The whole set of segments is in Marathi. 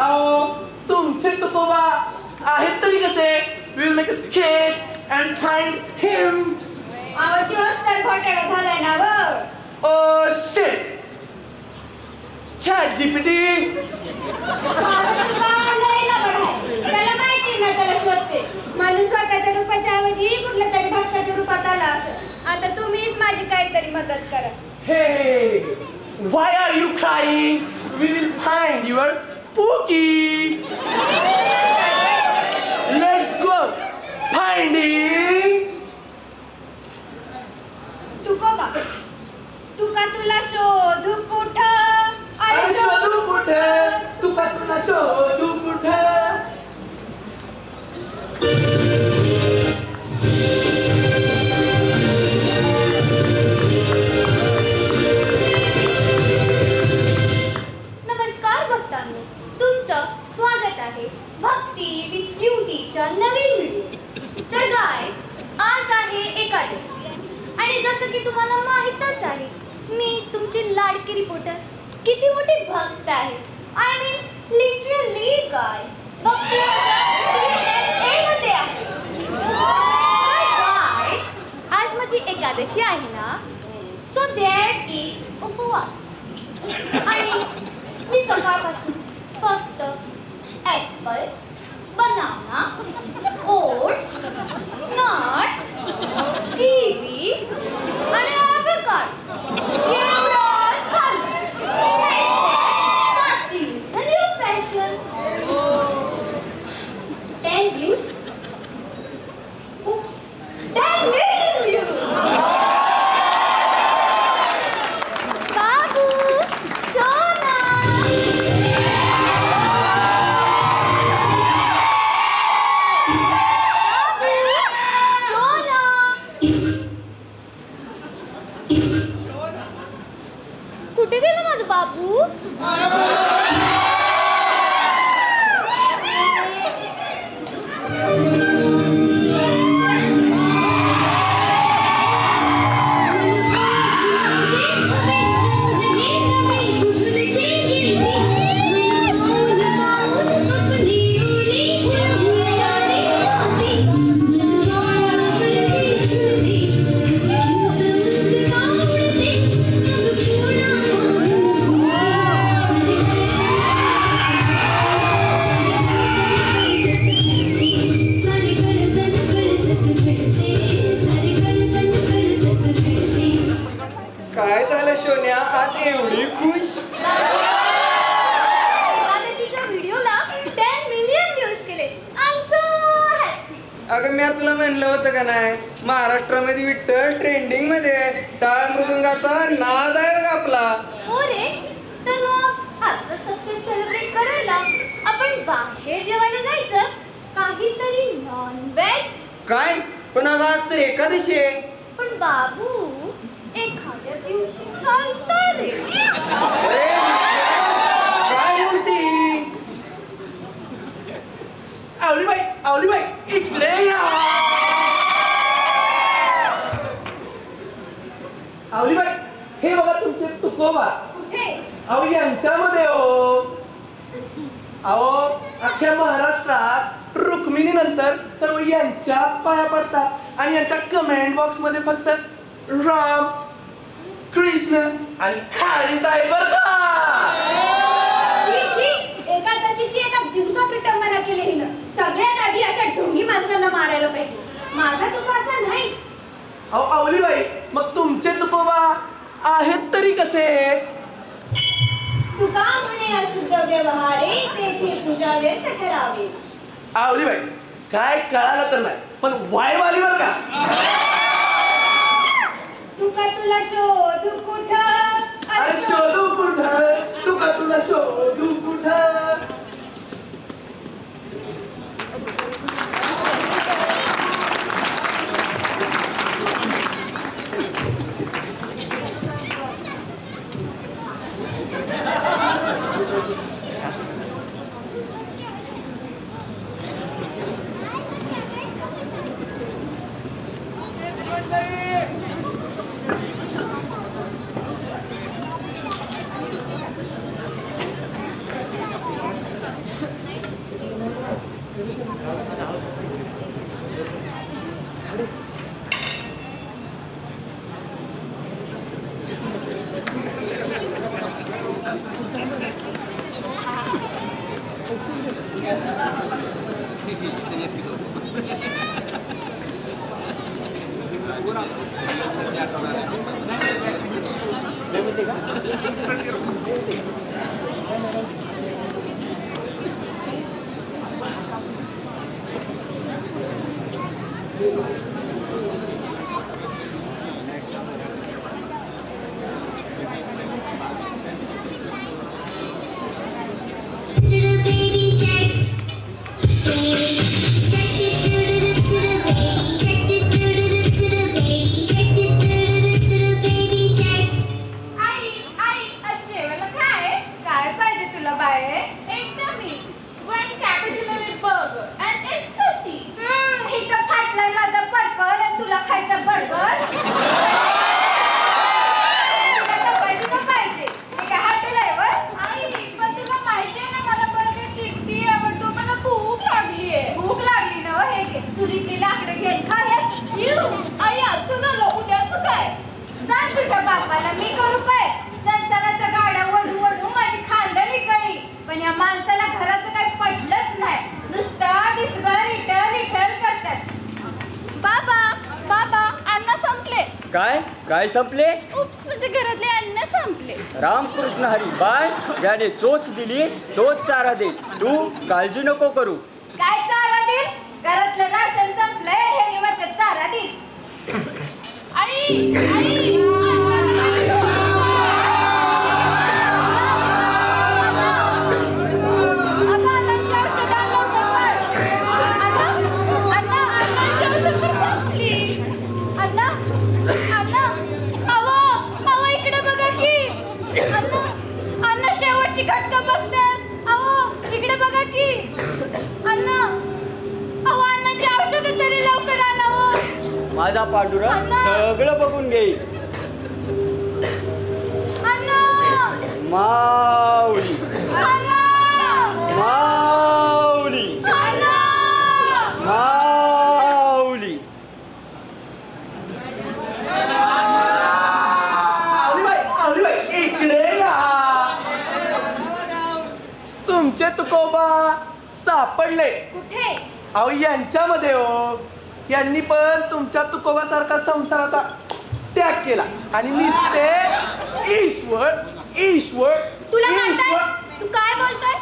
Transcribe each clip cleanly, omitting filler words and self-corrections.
अहो तुमचे तुकोबा आहेत तरी कसे? Will make a sketch and find him. अहो दिवस तर घोटाळा झालाय ना ग. Oh shit. ChatGPT. त्याला माहिती ना त्याला शोधते म्हणून स्वतःच्या रूपाच्या ऐवजी कुठल्या तरी भक्ताच्या रूपात आला असं. आता तुम्हीच माझी काहीतरी मदत करा. Hey, why are you crying? We will find your Pookie. Let's go finding. तुका तुला शोधू कुठं? अरे शोधू कुठं? तुका तुला शोधू कुठं? स्वागत आहे भक्ती विथ ब्युटीच्या नवीन व्हिडिओ. तर गाइस, आज आहे एकादशी आणि जसं की तुम्हाला माहीतच आहे, मी तुमची लाडकी रिपोर्टर किती मोठी भक्त आहे. आय मीन लिटरली गाइस, भक्ती माझ्या DNA मध्ये आहे. गाइस, आज माझी एकादशी आहे ना, सो दॅट इज उपवास. आणि मी सकाळपासून फक्त Apple, banana, oats, nuts, kiwi आणि ॲव्होकाडो एवढंच खाल्लं. Fasting is the new fashion. 10 views. Oops. 10 million views. बाबू, सोना. कुठे गेला माझा बाबू? काय झालं सोन्या, आज एवढी खुश? एकादशीच्या व्हिडिओला 10 मिलियन व्ह्यूज केले. I am so happy. अगं मी तुला म्हणलं होतं का नाही, महाराष्ट्रामध्ये विठ्ठल ट्रेंडिंग मध्ये. टाळ मृदुंगाचा नाद आहे का आपला. हो रे, तर मग आजचं सक्सेस सेलिब्रेट करायला आपण बाहेर जेवायला जायचं, काहीतरी नॉन व्हेज. काय पण अगं आज तर एकादशी आहे. पण बाबू, एखाद्या दिवशी चालतं रे. अरे, काय बोलती? आवलीबाई इकडे या. आवलीबाई, हे बघा तुमचे तुकोबा. कुठे? अहो यांच्यामध्ये हो. अहो अख्ख्या महाराष्ट्रात रुक्मिणी नंतर सर्व यांच्याच पाया पडतात आणि यांच्या कमेंट बॉक्स मध्ये फक्त राम, कृष्ण आणि हॅरीच आहे बरं का. एकादशीची एका दिवसापिटंबना केली हिनं. सगळ्यात आधी अशा ढोंगी माणसांना मारायला पाहिजे. माझा तुका असा नाहीच. अहो आवलीबाई, मग तुमचे तुकोबा आहेत तरी कसे? तुका म्हणे अशुद्ध व्यवहारे तेथे पूजा व्यर्थ ठरावे. आवलीबाई, काय कळालं तर नाही, पण वाईब आली बरं का. तुका तुला शोधू कुठं? अरे शोधू कुठं? तुका तुला शोधू कुठं? Baby shark, baby shark. आई आई आज जेवायला काय काय पाहिजे तुला बाये एकदम मी one capital with burger and extra cheese इथं फाटलाय माझा बर्गर आणि तुला खायचा बर्गर तुला तपायची का पाहिजे हे काय हॉटेल आहे वर आई पण तुला माहिती आहे ना मला बर्गर किती आवडतो मला भूक लागली आहे भूक लागली ना हो, हे घे तुली ती लाकडं घेऊन खा हे आई आजचं झालं उद्याचं काय सांग तुझ्या बापाला मी करू काय संसाराच्या गाड्या वडू वडू माझी खांदली कळी पण या माणसाला घराचं काही पटलंच नाही नुसता दिसभर इटल इटल करतात बाबा बाबा अन्न संपले काय काय संपले उप्स म्हणजे घरातले अन्न संपले रामकृष्ण हरी बाय ज्याने चोच दिली तोच चारा दे तू काळजी नको करू काय चारा देईल घरातलं राशन संपलंय हे निमित्त चारा देईल आई आई अगं अन्नाची औषधं आण लवकर. अण्णा, अन्नाची औषधं तर संपली. अण्णा, अहो, इकडे बघा की. अण्णा, शेवटची घटका बघतात. अहो, इकडे बघा की. अण्णा, अन्नाची औषधं तरी लवकर आणावं. माझा पांडुरंग सगळं बघून घेईल अण्णा, माऊली अण्णा, माऊली अण्णा. माऊली आवलीबाई, इकडे या. तुमचे तुकोबा सापडले कुठे अहो यांच्यामध्ये हो यांनी पण तुमच्या तुकोबासारखा संसाराचा त्याग केला आणि नुसते ईश्वर ईश्वर तुला ईश्वर म्हणताय तू काय बोलतोय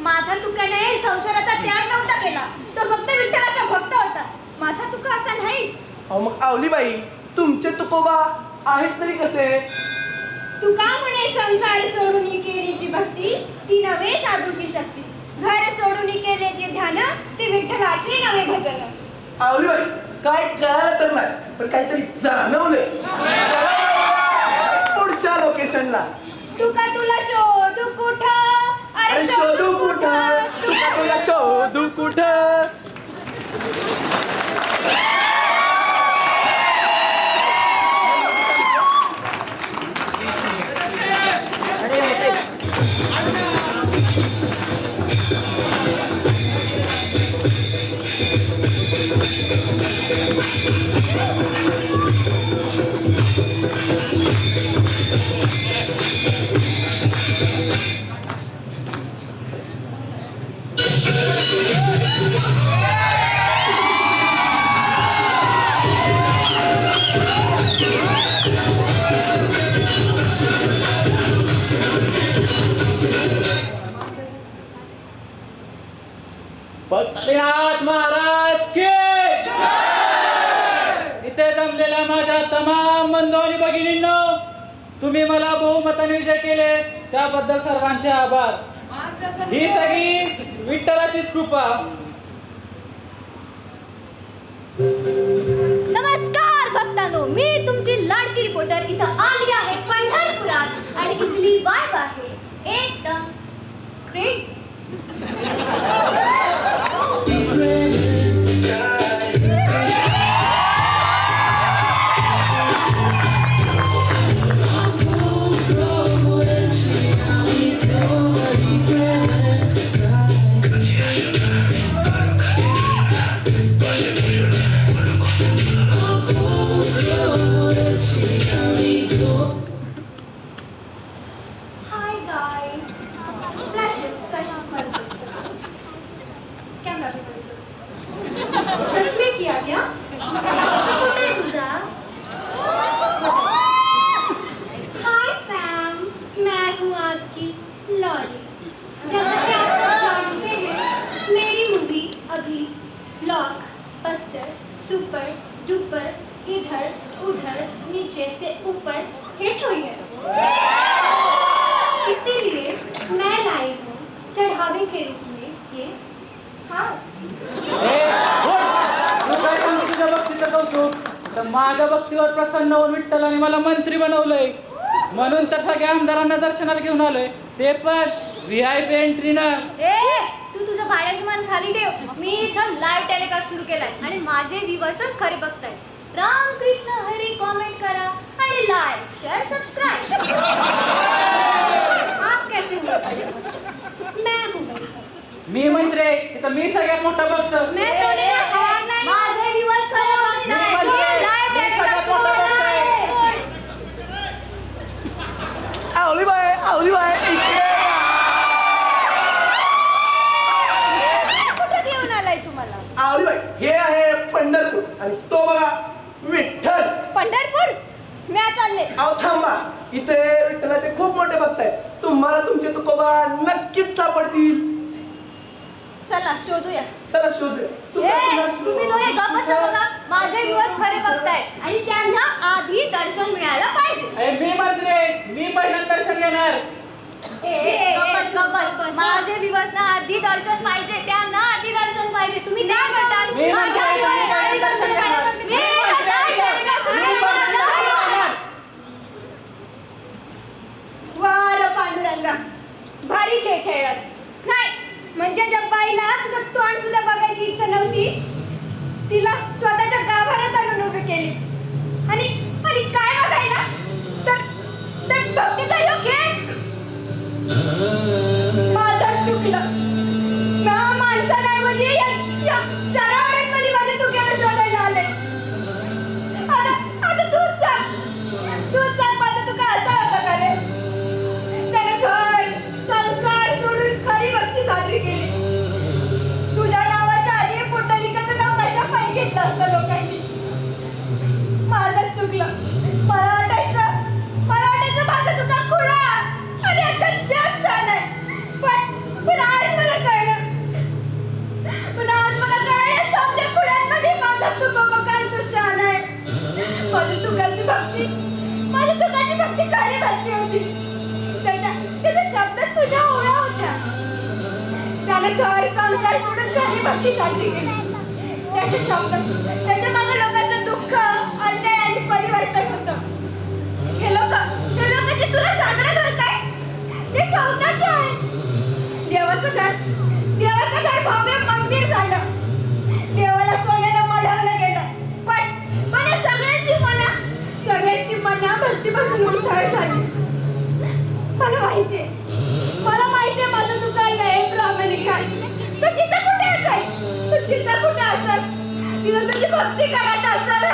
माझा तुका नाही संसाराचा त्याग नव्हता केला तो फक्त विठ्ठलाचा भक्त होता माझा तुका असा नाहीच अहो मग आवलीबाई तुमचे तुकोबा आहेत तरी कसे तू का म्हणे संसार सोडून केलीची भक्ती ती नव्हे साधूची शक्ती घर सोडून केले जे ध्यान ते विठ्ठलाचे नवे भजन आवलीबाई काय कळालं तर नाही पण काहीतरी जाणवलंय पुढच्या लोकेशनला तुका तुला शोधू कुठं अरे शोधू कुठं तुका तुला शोधू कुठं बद्रीनाथ महाराज की इथे जमलेल्या माझ्या तमाम बंधू आणि भगिनींनो तुम्ही मला बहुमताने विजय केले त्याबद्दल सर्वांचे आभार ही सगळी विठ्ठलाचीच कृपा नमस्कार भक्तांनो मी तुमची लाडकी रिपोर्टर इथं आली आहे पंढरपुरात आणि इथली वाईब आहे एकदम क्रेझी इधर उधर नीचे से ऊपर हिट हुई है। इसीलिए मैं लाई हूँ चढ़ावे के रूप में ये हार। ए, उठ! तू काय सांगते तुझ्या भक्तीचं कौतुक? तर माझ्या भक्तीवर प्रसन्न होऊन विठ्ठलाने मला मंत्री बनवलंय, म्हणून तर सगळ्या आमदारांना दर्शनाला घेऊन आलोय, ते पण VIP एंट्रीनं. ए तू तुझं भाड्याचं मन खाली ठेव. मी इथं लाईव्ह टेलिकास्ट सुरू केलाय आणि माझे व्ह्यूअर्सच खरे बघताय. रामकृष्ण हरी कमेंट करा आणि लाईक शेअर सबस्क्राइब. आप कैसे हो? मैं हूँ. मी मंत्री आहे, तिथं मी सगळ्यात मोठा बसतो. मैं सोनेला हार नाही. माझे व्ह्यूअर्स खरे बघताय. मी मंत्री. लाईव्ह मी टेलिकास्ट सगळ्यात सुरू मोठा होणार आहे. आवली बाय इकडे कुठं घेऊन आलाय तुम्हाला? आवली बाय हे आहे पंढरपूर आणि तो बघा विठ्ठल. पंढरपूर? म्या चालले. अहो थांबा, इथे विठ्ठलाचे खूप मोठे भक्त आहेत, तुम्हाला तुमचे तुकोबा नक्कीच सापडतील. चला शोधूया. चला शोधूया. तुम्ही दोघे गप्प बसा बघा. माझे व्ह्यूअर्स खरे बघताय आणि त्यांना आधी दर्शन मिळायला पाहिजे. ए, मी मंत्री आहे, मी पहिल्यांदा दर्शन घेणार. गप्पस. माझे व्ह्यूअर्सना आधी दर्शन पाहिजे. त्यांना आधी दर्शन पाहिजे. तुम्ही काय म्हणतात? मी माझ्या म्हणतोय, व्ह्यूअर्सना आधी दर्शन पाहिजे. मी वार पांडुरंगा, भारी खेळ खेळलास. नाही म्हणजे ज्या बाईला तुझं तोंड सुद्धा बघायची इच्छा नव्हती, तिला स्वतःच्या गाभाऱ्यात आणून उभी केली. आणि आणि काय बघायला? तर भक्तीचा योग खेळ. माझं चुकलं. म्या माणसांऐवजी या जनावरांमध्ये माझ्या चुकीला शोधायला आले. आता तूच सांग माझा तुका असा होता का रे? त्याने घर संसार सोडून खरी भक्ती साजरी केली. तुझ्या नावाच्या आधी पुंडलिकाचं नाव कशा पायी घेतलं असतं लोकांनी. माझं चुकलं. मला वाटायचं माझं तुका खुळा आणि अख्खा जग छान आहे. पण आज मला कळलं. या साध्या खुळ्यांमध्ये माझा तुकोबा काय तो शान आहे. माझी तुकाची भक्ती खरी भक्ती होती. त्याच्या शब्दात तुझ्या ओळ्या होत्या. त्याने घर संसार सोडून खरी भक्ती साजरी केली. त्याच्या शब्दात त्याच्या मागे लोकांचं दुःख, अन्याय आणि परिवर्तन होतं. हे लोक जे तुला सांगणं घालताय ते स्वतःच आहे. देवाचं घर भव्य मंदिर झालं. देवाला सोन्यानं मढवलं गेलं. पण या सगळ्यांची मना भक्तीपासून उलथाळ झाली. मला माहितीये माझं तुका लय प्रामाणिक आहे. तू जिथं कुठे असेल तिथं तुझी भक्ती करत असेल.